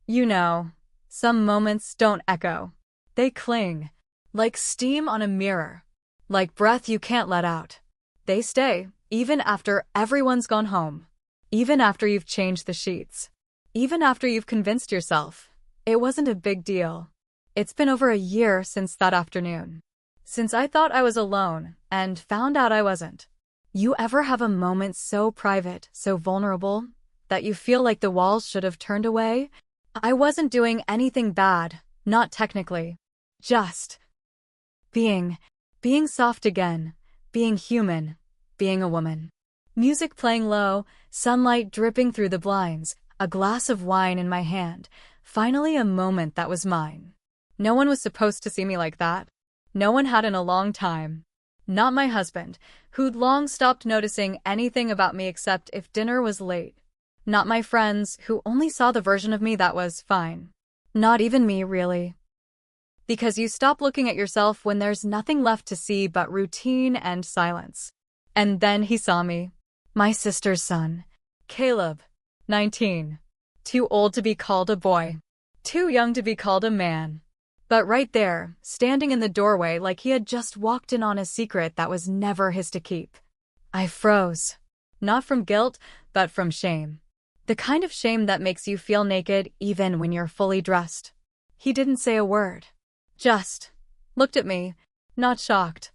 You know, some moments don't echo. They cling. Like steam on a mirror. Like breath you can't let out. They stay, even after everyone's gone home. Even after you've changed the sheets. Even after you've convinced yourself it wasn't a big deal. It's been over a year since that afternoon. Since I thought I was alone and found out I wasn't. You ever have a moment so private, so vulnerable, that you feel like the walls should have turned away? I wasn't doing anything bad, not technically. Just being soft again, being human, being a woman. Music playing low, sunlight dripping through the blinds, a glass of wine in my hand, finally a moment that was mine. No one was supposed to see me like that. No one had in a long time. Not my husband, who'd long stopped noticing anything about me except if dinner was late. Not my friends, who only saw the version of me that was fine. Not even me, really. Because you stop looking at yourself when there's nothing left to see but routine and silence. And then he saw me. My sister's son. Caleb. 19. Too old to be called a boy. Too young to be called a man. But right there, standing in the doorway like he had just walked in on a secret that was never his to keep. I froze. Not from guilt, but from shame. The kind of shame that makes you feel naked even when you're fully dressed. He didn't say a word. Just looked at me, not shocked.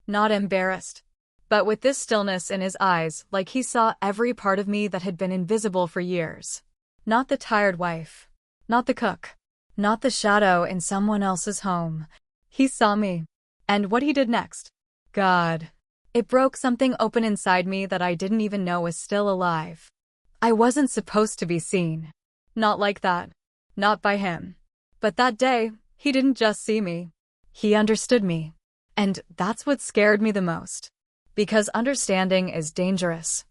Not embarrassed. But with this stillness in his eyes, like he saw every part of me that had been invisible for years. Not the tired wife. Not the cook. Not the shadow in someone else's home. He saw me. And what he did next. God. It broke something open inside me that I didn't even know was still alive. I wasn't supposed to be seen. Not like that. Not by him. But that day, he didn't just see me. He understood me. And that's what scared me the most. Because understanding is dangerous.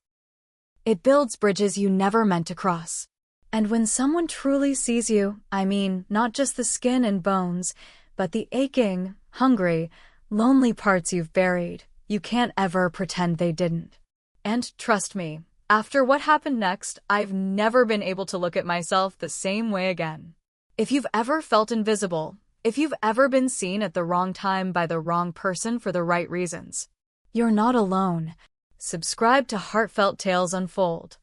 It builds bridges you never meant to cross. And when someone truly sees you, I mean, not just the skin and bones, but the aching, hungry, lonely parts you've buried, you can't ever pretend they didn't. And trust me, after what happened next, I've never been able to look at myself the same way again. If you've ever felt invisible, if you've ever been seen at the wrong time by the wrong person for the right reasons, you're not alone. Subscribe to Heartfelt Tales Unfold.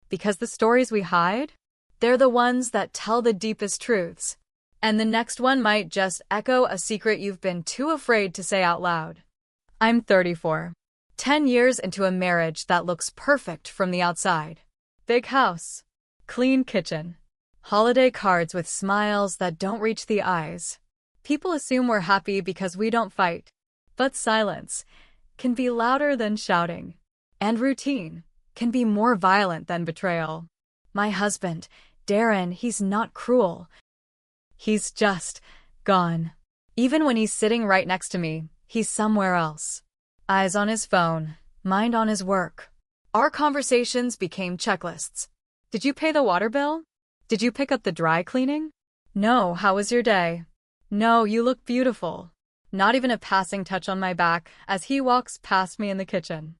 Because the stories we hide, they're the ones that tell the deepest truths. And the next one might just echo a secret you've been too afraid to say out loud. I'm 34. 10 years into a marriage that looks perfect from the outside. Big house. Clean kitchen. Holiday cards with smiles that don't reach the eyes. People assume we're happy because we don't fight. But silence can be louder than shouting. And routine can be more violent than betrayal. My husband, Darren, he's not cruel. He's just gone. Even when he's sitting right next to me, he's somewhere else. Eyes on his phone, mind on his work. Our conversations became checklists. Did you pay the water bill? Did you pick up the dry cleaning? No, how was your day? No, you look beautiful. Not even a passing touch on my back as he walks past me in the kitchen.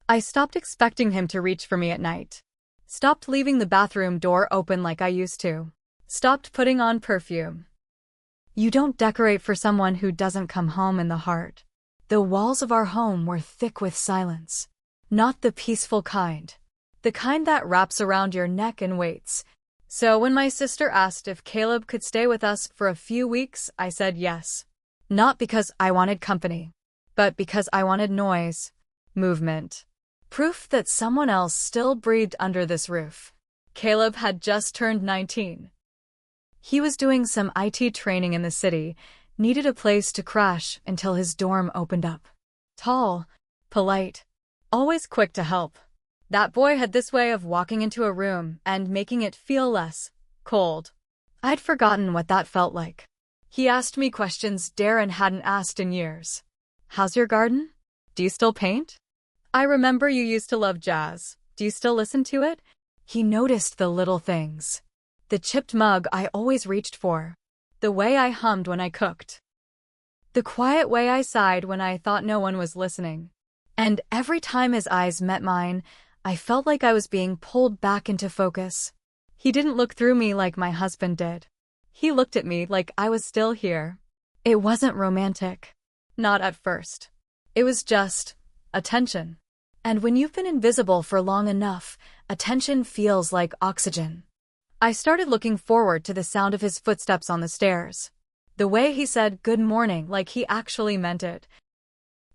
I stopped expecting him to reach for me at night. Stopped leaving the bathroom door open like I used to. Stopped putting on perfume. You don't decorate for someone who doesn't come home in the heart. The walls of our home were thick with silence. Not the peaceful kind. The kind that wraps around your neck and waits. So when my sister asked if Caleb could stay with us for a few weeks, I said yes. Not because I wanted company, but because I wanted noise, movement. Proof that someone else still breathed under this roof. Caleb had just turned 19. He was doing some IT training in the city, needed a place to crash until his dorm opened up. Tall, polite, always quick to help. That boy had this way of walking into a room and making it feel less cold. I'd forgotten what that felt like. He asked me questions Darren hadn't asked in years. How's your garden? Do you still paint? I remember you used to love jazz. Do you still listen to it? He noticed the little things. The chipped mug I always reached for. The way I hummed when I cooked. The quiet way I sighed when I thought no one was listening. And every time his eyes met mine, I felt like I was being pulled back into focus. He didn't look through me like my husband did. He looked at me like I was still here. It wasn't romantic. Not at first. It was just attention. And when you've been invisible for long enough, attention feels like oxygen. I started looking forward to the sound of his footsteps on the stairs. The way he said good morning like he actually meant it.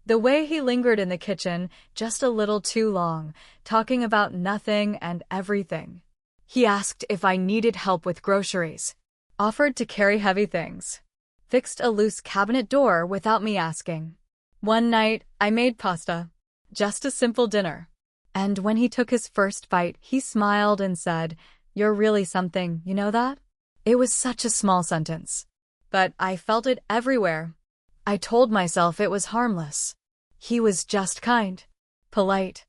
The way he lingered in the kitchen just a little too long, talking about nothing and everything. He asked if I needed help with groceries, offered to carry heavy things, fixed a loose cabinet door without me asking. One night, I made pasta. Just a simple dinner. And when he took his first bite, he smiled and said, "You're really something, you know that?" It was such a small sentence. But I felt it everywhere. I told myself it was harmless. He was just kind, polite.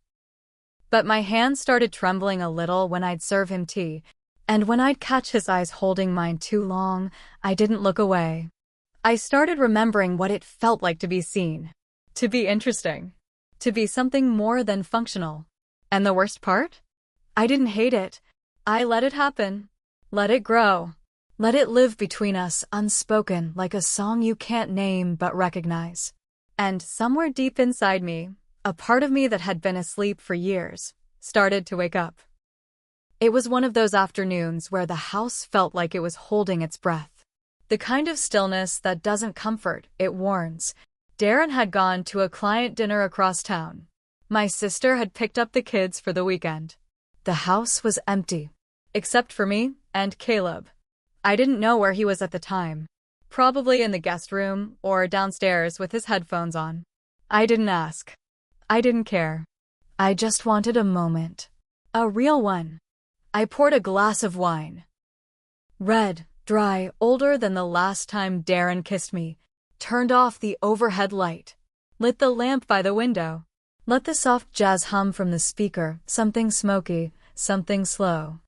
But my hands started trembling a little when I'd serve him tea, and when I'd catch his eyes holding mine too long, I didn't look away. I started remembering what it felt like to be seen, to be interesting, to be something more than functional. And the worst part? I didn't hate it. I let it happen. Let it grow. Let it live between us, unspoken, like a song you can't name but recognize. And somewhere deep inside me, a part of me that had been asleep for years, started to wake up. It was one of those afternoons where the house felt like it was holding its breath. The kind of stillness that doesn't comfort, it warns. Darren had gone to a client dinner across town. My sister had picked up the kids for the weekend. The house was empty, except for me and Caleb. I didn't know where he was at the time. Probably in the guest room or downstairs with his headphones on. I didn't ask. I didn't care. I just wanted a moment. A real one. I poured a glass of wine. Red, dry, older than the last time Darren kissed me. Turned off the overhead light. Lit the lamp by the window. Let the soft jazz hum from the speaker, something smoky, something slow.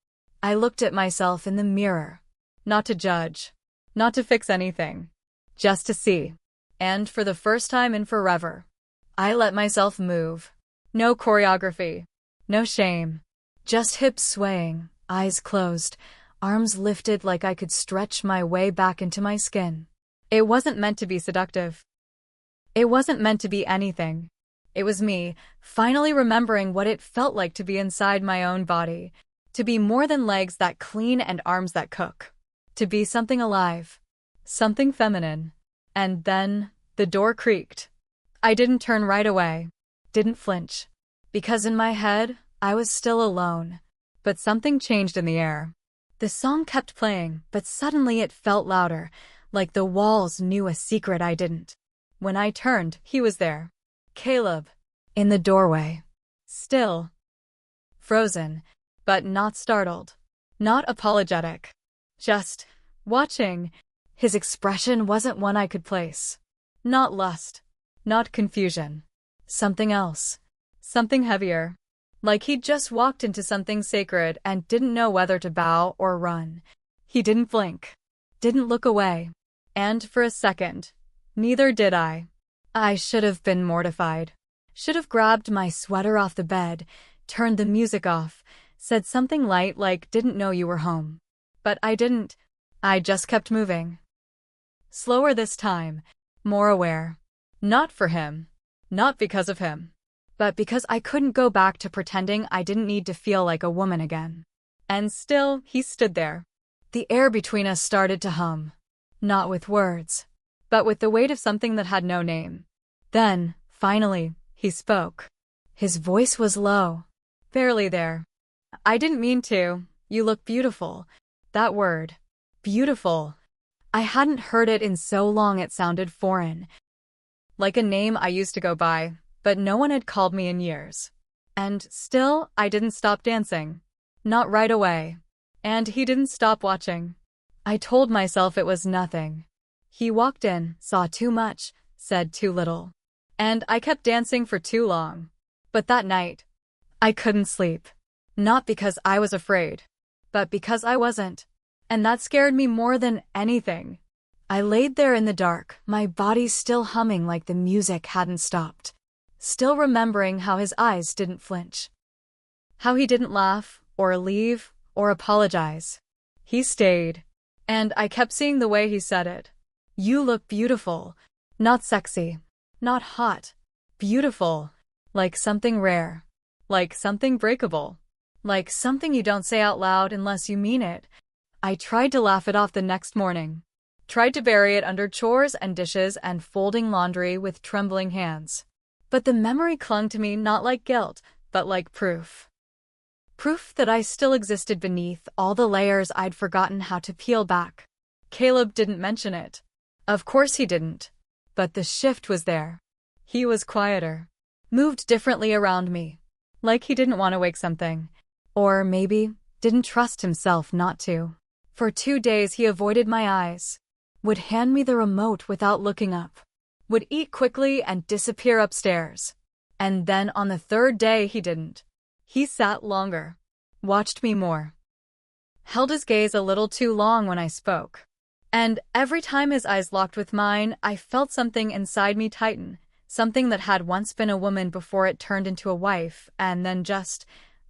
I looked at myself in the mirror. Not to judge. Not to fix anything. Just to see. And for the first time in forever, I let myself move. No choreography. No shame. Just hips swaying, eyes closed, arms lifted like I could stretch my way back into my skin. It wasn't meant to be seductive. It wasn't meant to be anything. It was me, finally remembering what it felt like to be inside my own body, to be more than legs that clean and arms that cook, to be something alive, something feminine. And then, the door creaked. I didn't turn right away, didn't flinch, because in my head, I was still alone. But something changed in the air. The song kept playing, but suddenly it felt louder, like the walls knew a secret I didn't. When I turned, he was there. Caleb. In the doorway. Still. Frozen. But not startled. Not apologetic. Just watching. His expression wasn't one I could place. Not lust. Not confusion. Something else. Something heavier. Like he'd just walked into something sacred and didn't know whether to bow or run. He didn't blink. Didn't look away. And for a second, neither did I. I should have been mortified. Should have grabbed my sweater off the bed, turned the music off, said something light like "didn't know you were home." But I didn't. I just kept moving. Slower this time, more aware. Not for him. Not because of him. But because I couldn't go back to pretending I didn't need to feel like a woman again. And still, he stood there. The air between us started to hum. Not with words, but with the weight of something that had no name. Then, finally, he spoke. His voice was low. Barely there. "I didn't mean to. You look beautiful." That word. Beautiful. I hadn't heard it in so long it sounded foreign. Like a name I used to go by, but no one had called me in years. And still, I didn't stop dancing. Not right away. And he didn't stop watching. I told myself it was nothing. He walked in, saw too much, said too little. And I kept dancing for too long. But that night, I couldn't sleep. Not because I was afraid, but because I wasn't. And that scared me more than anything. I laid there in the dark, my body still humming like the music hadn't stopped. Still remembering how his eyes didn't flinch. How he didn't laugh, or leave, or apologize. He stayed. And I kept seeing the way he said it. You look beautiful. Not sexy. Not hot. Beautiful. Like something rare. Like something breakable. Like something you don't say out loud unless you mean it. I tried to laugh it off the next morning. Tried to bury it under chores and dishes and folding laundry with trembling hands. But the memory clung to me not like guilt, but like proof. Proof that I still existed beneath all the layers I'd forgotten how to peel back. Caleb didn't mention it. Of course he didn't. But the shift was there. He was quieter. Moved differently around me. Like he didn't want to wake something. Or maybe didn't trust himself not to. For 2 days he avoided my eyes. Would hand me the remote without looking up. Would eat quickly and disappear upstairs. And then on the 3rd day he didn't. He sat longer. Watched me more. Held his gaze a little too long when I spoke. And every time his eyes locked with mine, I felt something inside me tighten. Something that had once been a woman before it turned into a wife, and then just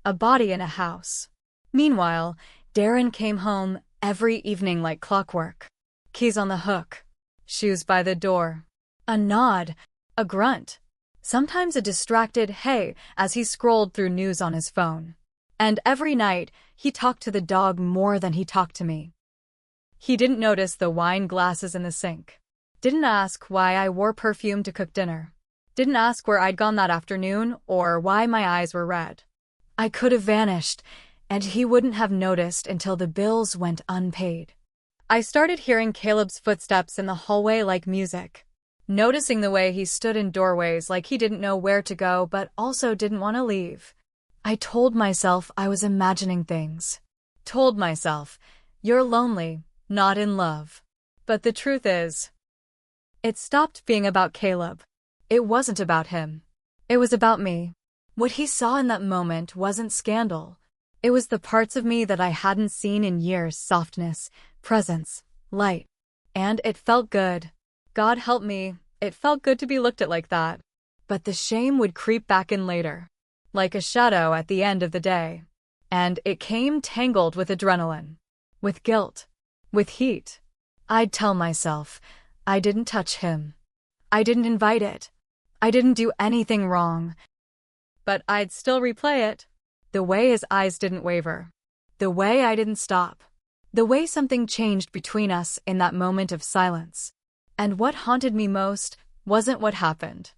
a body in a house. Meanwhile, Darren came home every evening like clockwork. Keys on the hook. Shoes by the door. A nod. A grunt. Sometimes a distracted hey as he scrolled through news on his phone. And every night, he talked to the dog more than he talked to me. He didn't notice the wine glasses in the sink. Didn't ask why I wore perfume to cook dinner. Didn't ask where I'd gone that afternoon or why my eyes were red. I could have vanished, and he wouldn't have noticed until the bills went unpaid. I started hearing Caleb's footsteps in the hallway like music. Noticing the way he stood in doorways like he didn't know where to go but also didn't want to leave. I told myself I was imagining things. Told myself, you're lonely, not in love. But the truth is, it stopped being about Caleb. It wasn't about him. It was about me. What he saw in that moment wasn't scandal. It was the parts of me that I hadn't seen in years: softness, presence, light. And it felt good. God help me, it felt good to be looked at like that. But the shame would creep back in later. Like a shadow at the end of the day. And it came tangled with adrenaline. With guilt. With heat. I'd tell myself, I didn't touch him. I didn't invite it. I didn't do anything wrong. But I'd still replay it. The way his eyes didn't waver. The way I didn't stop. The way something changed between us in that moment of silence. And what haunted me most wasn't what happened.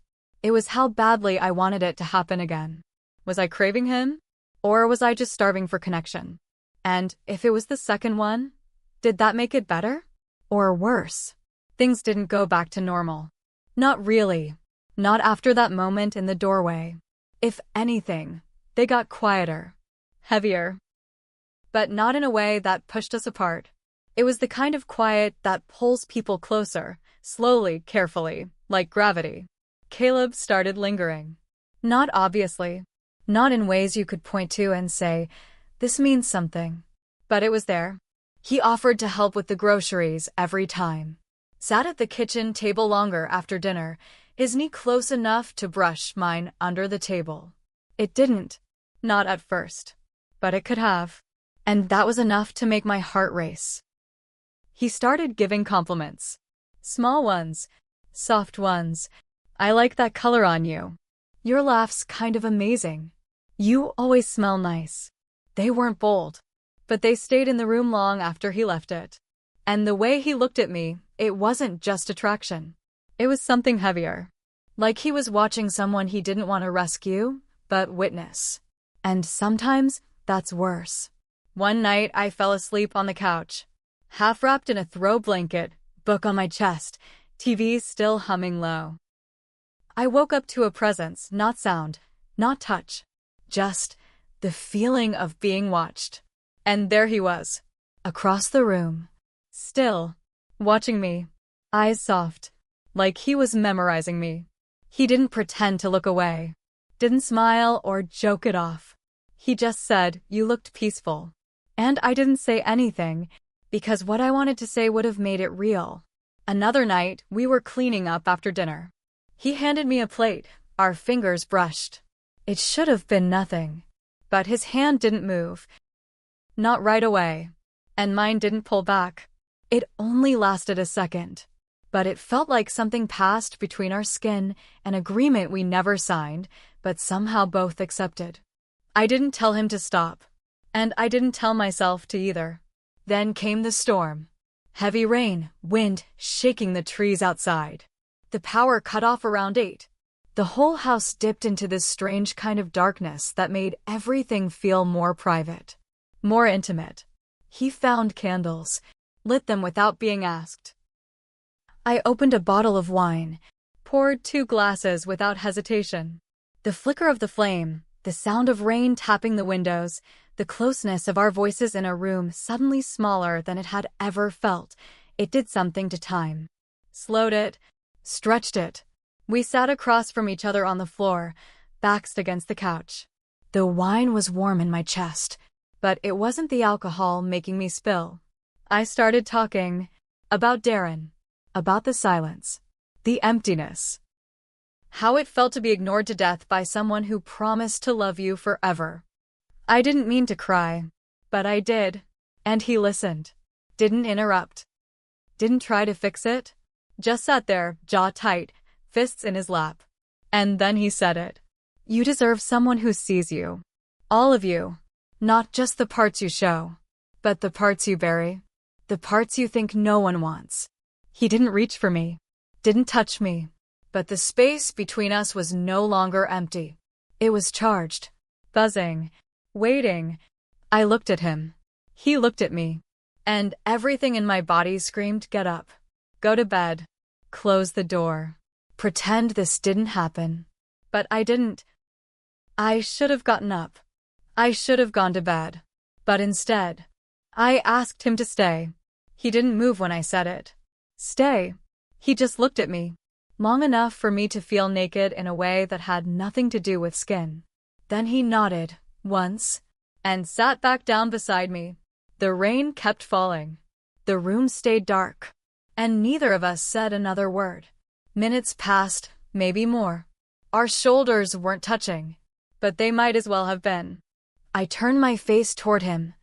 It was how badly I wanted it to happen again. Was I craving him? Or was I just starving for connection? And if it was the second one, did that make it better? Or worse? Things didn't go back to normal. Not really. Not after that moment in the doorway. If anything, they got quieter. Heavier. But not in a way that pushed us apart. It was the kind of quiet that pulls people closer, slowly, carefully, like gravity. Caleb started lingering. Not obviously. Not in ways you could point to and say, this means something. But it was there. He offered to help with the groceries every time. Sat at the kitchen table longer after dinner, his knee close enough to brush mine under the table. It didn't. Not at first. But it could have. And that was enough to make my heart race. He started giving compliments. Small ones. Soft ones. I like that color on you. Your laugh's kind of amazing. You always smell nice. They weren't bold. But they stayed in the room long after he left it. And the way he looked at me, it wasn't just attraction. It was something heavier. Like he was watching someone he didn't want to rescue, but witness. And sometimes, that's worse. One night, I fell asleep on the couch. Half wrapped in a throw blanket, book on my chest, TV still humming low. I woke up to a presence, not sound, not touch. Just the feeling of being watched. And there he was, across the room. Still, watching me. Eyes soft, like he was memorizing me. He didn't pretend to look away. Didn't smile or joke it off. He just said, you looked peaceful. And I didn't say anything, because what I wanted to say would have made it real. Another night, we were cleaning up after dinner. He handed me a plate, our fingers brushed. It should have been nothing. But his hand didn't move. Not right away. And mine didn't pull back. It only lasted a second. But it felt like something passed between our skin, an agreement we never signed, but somehow both accepted. I didn't tell him to stop. And I didn't tell myself to either. Then came the storm. Heavy rain, wind, shaking the trees outside. The power cut off around 8. The whole house dipped into this strange kind of darkness that made everything feel more private, more intimate. He found candles, lit them without being asked. I opened a bottle of wine, poured 2 glasses without hesitation. The flicker of the flame, the sound of rain tapping the windows, the closeness of our voices in a room suddenly smaller than it had ever felt. It did something to time. Slowed it, stretched it. We sat across from each other on the floor, backs against the couch. The wine was warm in my chest, but it wasn't the alcohol making me spill. I started talking about Darren, about the silence, the emptiness. How it felt to be ignored to death by someone who promised to love you forever. I didn't mean to cry, but I did, and he listened. Didn't interrupt. Didn't try to fix it. Just sat there, jaw tight, fists in his lap. And then he said it. You deserve someone who sees you. All of you. Not just the parts you show, but the parts you bury. The parts you think no one wants. He didn't reach for me. Didn't touch me. But the space between us was no longer empty. It was charged. Buzzing. Waiting. I looked at him. He looked at me. And everything in my body screamed, get up. Go to bed. Close the door. Pretend this didn't happen. But I didn't. I should have gotten up. I should have gone to bed. But instead, I asked him to stay. He didn't move when I said it. Stay. He just looked at me. Long enough for me to feel naked in a way that had nothing to do with skin. Then he nodded, once, and sat back down beside me. The rain kept falling. The room stayed dark. And neither of us said another word. Minutes passed, maybe more. Our shoulders weren't touching, but they might as well have been. I turned my face toward him.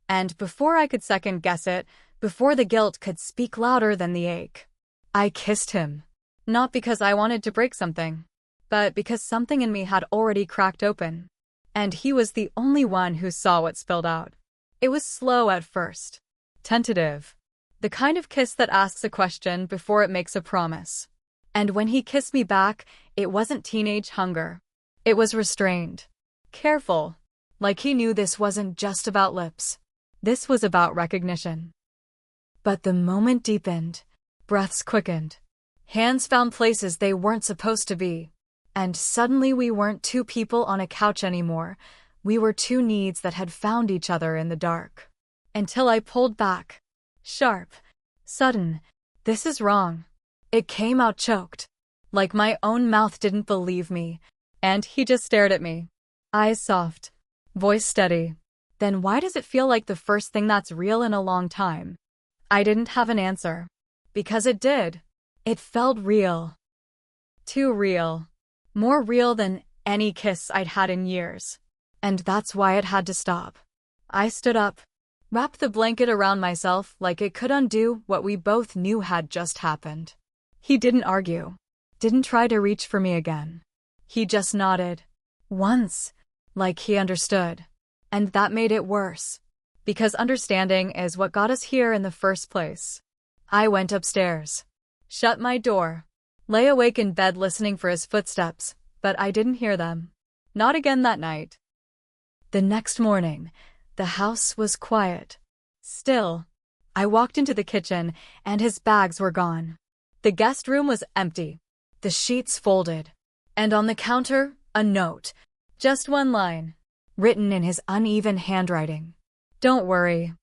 And before I could second guess it, before the guilt could speak louder than the ache, I kissed him. Not because I wanted to break something, but because something in me had already cracked open. And he was the only one who saw what spilled out. It was slow at first. Tentative. The kind of kiss that asks a question before it makes a promise. And when he kissed me back, it wasn't teenage hunger. It was restrained. Careful. Like he knew this wasn't just about lips. This was about recognition. But the moment deepened. Breaths quickened. Hands found places they weren't supposed to be. And suddenly we weren't 2 people on a couch anymore. We were 2 needs that had found each other in the dark. Until I pulled back. Sharp. Sudden. This is wrong. It came out choked. Like my own mouth didn't believe me. And he just stared at me. Eyes soft. Voice steady. Then why does it feel like the first thing that's real in a long time? I didn't have an answer. Because it did. It felt real. Too real. More real than any kiss I'd had in years. And that's why it had to stop. I stood up. Wrapped the blanket around myself like it could undo what we both knew had just happened. He didn't argue. Didn't try to reach for me again. He just nodded. Once. Like he understood. And that made it worse. Because understanding is what got us here in the first place. I went upstairs. Shut my door. Lay awake in bed listening for his footsteps, but I didn't hear them. Not again that night. The next morning, the house was quiet. Still. I walked into the kitchen, and his bags were gone. The guest room was empty. The sheets folded. And on the counter, a note. Just 1 line. Written in his uneven handwriting. Don't worry.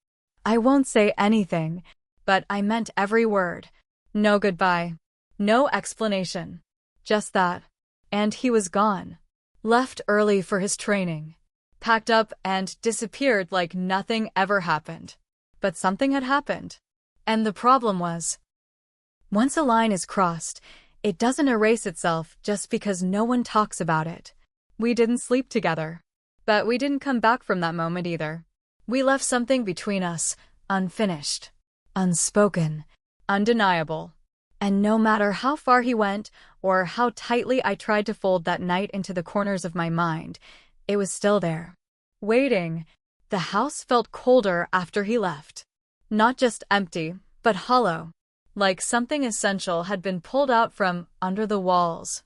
I won't say anything, but I meant every word. No goodbye. No explanation. Just that. And he was gone. Left early for his training. Packed up and disappeared like nothing ever happened. But something had happened. And the problem was, once a line is crossed, it doesn't erase itself just because no one talks about it. We didn't sleep together. But we didn't come back from that moment either. We left something between us, unfinished, unspoken, undeniable. And no matter how far he went, or how tightly I tried to fold that night into the corners of my mind, it was still there. Waiting. The house felt colder after he left. Not just empty, but hollow. Like something essential had been pulled out from under the walls.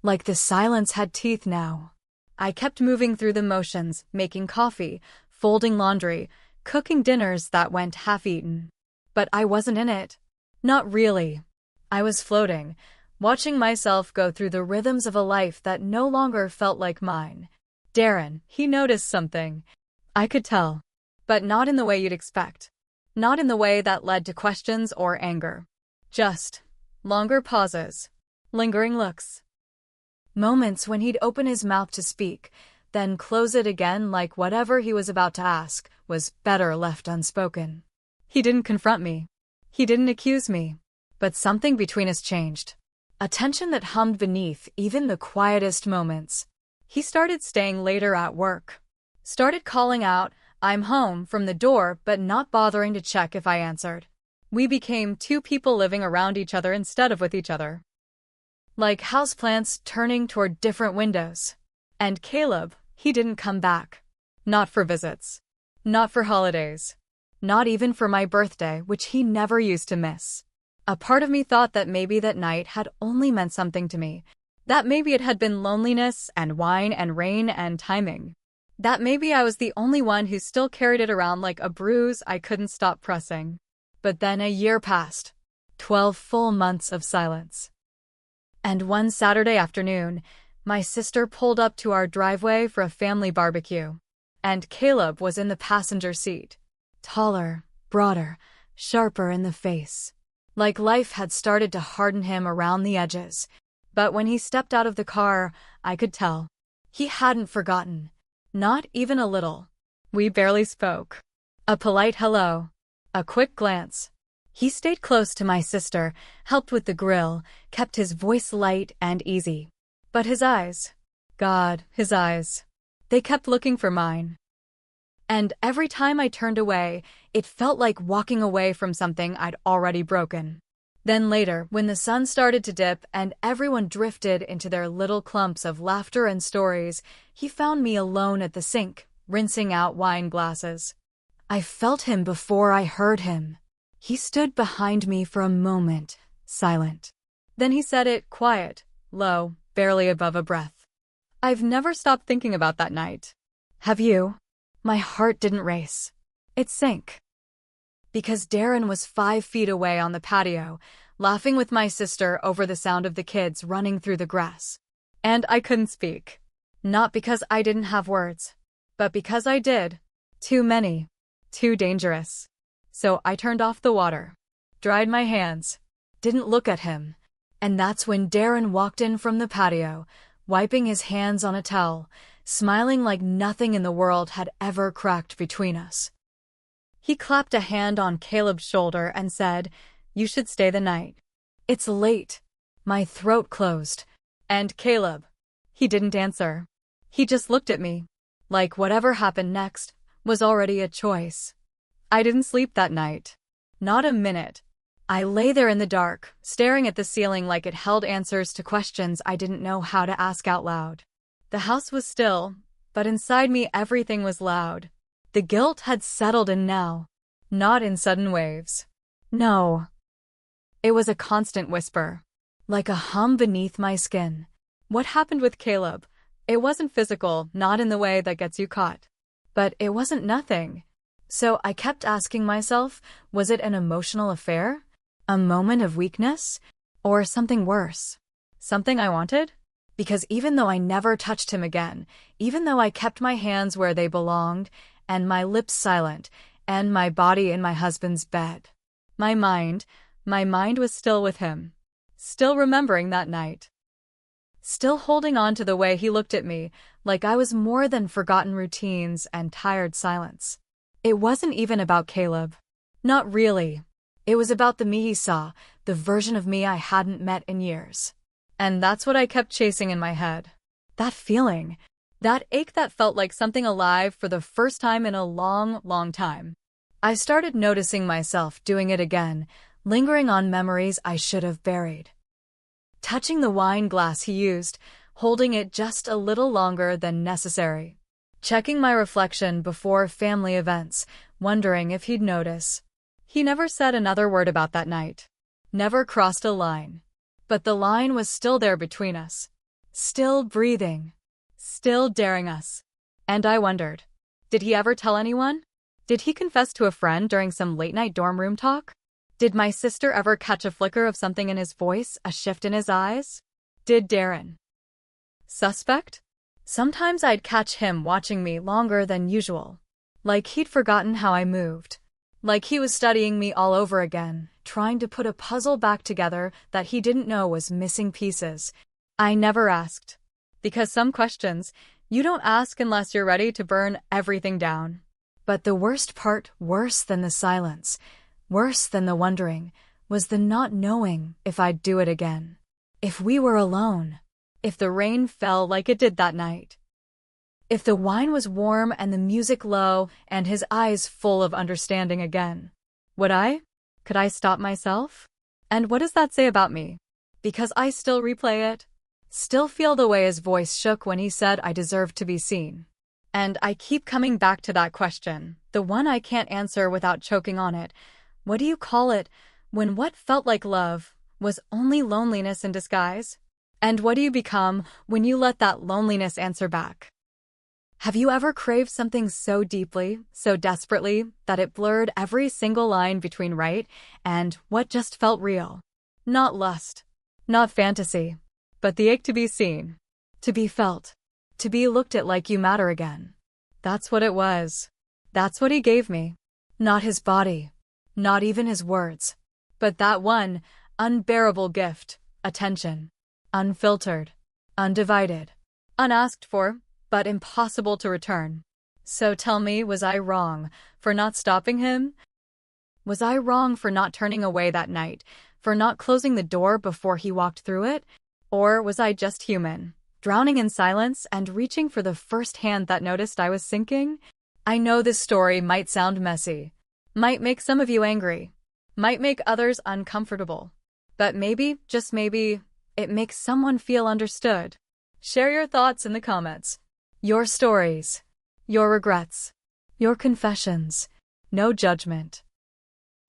Like the silence had teeth now. I kept moving through the motions, making coffee, folding laundry, cooking dinners that went half-eaten. But I wasn't in it. Not really. I was floating, watching myself go through the rhythms of a life that no longer felt like mine. Darren, he noticed something. I could tell. But not in the way you'd expect. Not in the way that led to questions or anger. Just longer pauses, lingering looks. Moments when he'd open his mouth to speak, then close it again like whatever he was about to ask was better left unspoken. He didn't confront me. He didn't accuse me. But something between us changed. A tension that hummed beneath even the quietest moments. He started staying later at work. Started calling out, "I'm home," from the door, but not bothering to check if I answered. We became two people living around each other instead of with each other. Like houseplants turning toward different windows. And Caleb, he didn't come back. Not for visits. Not for holidays. Not even for my birthday, which he never used to miss. A part of me thought that maybe that night had only meant something to me. That maybe it had been loneliness and wine and rain and timing. That maybe I was the only one who still carried it around like a bruise I couldn't stop pressing. But then a year passed. 12 full months of silence. And one Saturday afternoon, my sister pulled up to our driveway for a family barbecue. And Caleb was in the passenger seat. Taller, broader, sharper in the face. Like life had started to harden him around the edges. But when he stepped out of the car, I could tell. He hadn't forgotten. Not even a little. We barely spoke. A polite hello. A quick glance. He stayed close to my sister, helped with the grill, kept his voice light and easy. But his eyes. God, his eyes. They kept looking for mine. And every time I turned away, it felt like walking away from something I'd already broken. Then later, when the sun started to dip and everyone drifted into their little clumps of laughter and stories, he found me alone at the sink, rinsing out wine glasses. I felt him before I heard him. He stood behind me for a moment, silent. Then he said it, quiet, low, barely above a breath. I've never stopped thinking about that night. Have you? My heart didn't race. It sank. Because Darren was 5 feet away on the patio, laughing with my sister over the sound of the kids running through the grass. And I couldn't speak. Not because I didn't have words, but because I did. Too many. Too dangerous. So I turned off the water. Dried my hands. Didn't look at him. And that's when Darren walked in from the patio, wiping his hands on a towel, smiling like nothing in the world had ever cracked between us. He clapped a hand on Caleb's shoulder and said, "You should stay the night. It's late." My throat closed. And Caleb. He didn't answer. He just looked at me. Like whatever happened next was already a choice. I didn't sleep that night. Not a minute. I lay there in the dark, staring at the ceiling like it held answers to questions I didn't know how to ask out loud. The house was still, but inside me everything was loud. The guilt had settled in now. Not in sudden waves. No. It was a constant whisper. Like a hum beneath my skin. What happened with Caleb? It wasn't physical, not in the way that gets you caught. But it wasn't nothing. So I kept asking myself, was it an emotional affair? A moment of weakness? Or something worse? Something I wanted? Because even though I never touched him again, even though I kept my hands where they belonged, and my lips silent, and my body in my husband's bed, my mind was still with him. Still remembering that night. Still holding on to the way he looked at me, like I was more than forgotten routines and tired silence. It wasn't even about Caleb. Not really. It was about the me he saw, the version of me I hadn't met in years. And that's what I kept chasing in my head. That feeling. That ache that felt like something alive for the first time in a long, long time. I started noticing myself doing it again, lingering on memories I should have buried. Touching the wine glass he used, holding it just a little longer than necessary. Checking my reflection before family events, wondering if he'd notice. He never said another word about that night. Never crossed a line. But the line was still there between us. Still breathing. Still daring us. And I wondered, did he ever tell anyone? Did he confess to a friend during some late-night dorm room talk? Did my sister ever catch a flicker of something in his voice, a shift in his eyes? Did Darren suspect? Sometimes I'd catch him watching me longer than usual. Like he'd forgotten how I moved. Like he was studying me all over again, trying to put a puzzle back together that he didn't know was missing pieces. I never asked. Because some questions, you don't ask unless you're ready to burn everything down. But the worst part, worse than the silence, worse than the wondering, was the not knowing if I'd do it again. If we were alone. If the rain fell like it did that night. If the wine was warm and the music low and his eyes full of understanding again. Would I? Could I stop myself? And what does that say about me? Because I still replay it. Still feel the way his voice shook when he said I deserved to be seen. And I keep coming back to that question, the one I can't answer without choking on it. What do you call it when what felt like love was only loneliness in disguise? And what do you become when you let that loneliness answer back? Have you ever craved something so deeply, so desperately, that it blurred every single line between right and what just felt real? Not lust, not fantasy, but the ache to be seen, to be felt, to be looked at like you matter again. That's what it was. That's what he gave me. Not his body, not even his words, but that one unbearable gift, attention. Unfiltered, undivided, unasked for, but impossible to return. So tell me, was I wrong for not stopping him? Was I wrong for not turning away that night, for not closing the door before he walked through it? Or was I just human, drowning in silence and reaching for the first hand that noticed I was sinking? I know this story might sound messy, might make some of you angry, might make others uncomfortable, but maybe, just maybe, it makes someone feel understood. Share your thoughts in the comments. Your stories. Your regrets. Your confessions. No judgment.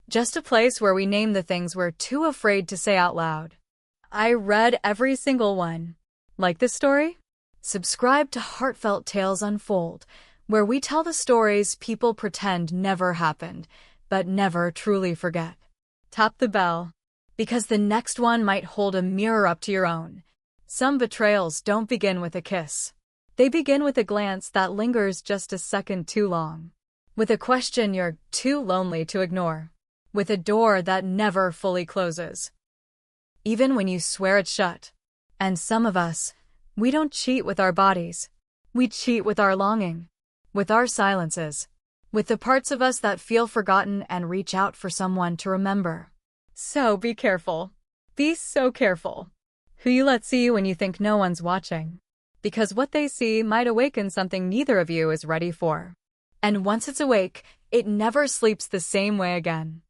Just a place where we name the things we're too afraid to say out loud. I read every single one. Like this story? Subscribe to Heartfelt Tales Unfold, where we tell the stories people pretend never happened, but never truly forget. Tap the bell. Because the next one might hold a mirror up to your own. Some betrayals don't begin with a kiss. They begin with a glance that lingers just a second too long. With a question you're too lonely to ignore. With a door that never fully closes. Even when you swear it's shut. And some of us, we don't cheat with our bodies. We cheat with our longing. With our silences. With the parts of us that feel forgotten and reach out for someone to remember. So be careful. Be so careful. Who you let see you when you think no one's watching. Because what they see might awaken something neither of you is ready for. And once it's awake, it never sleeps the same way again.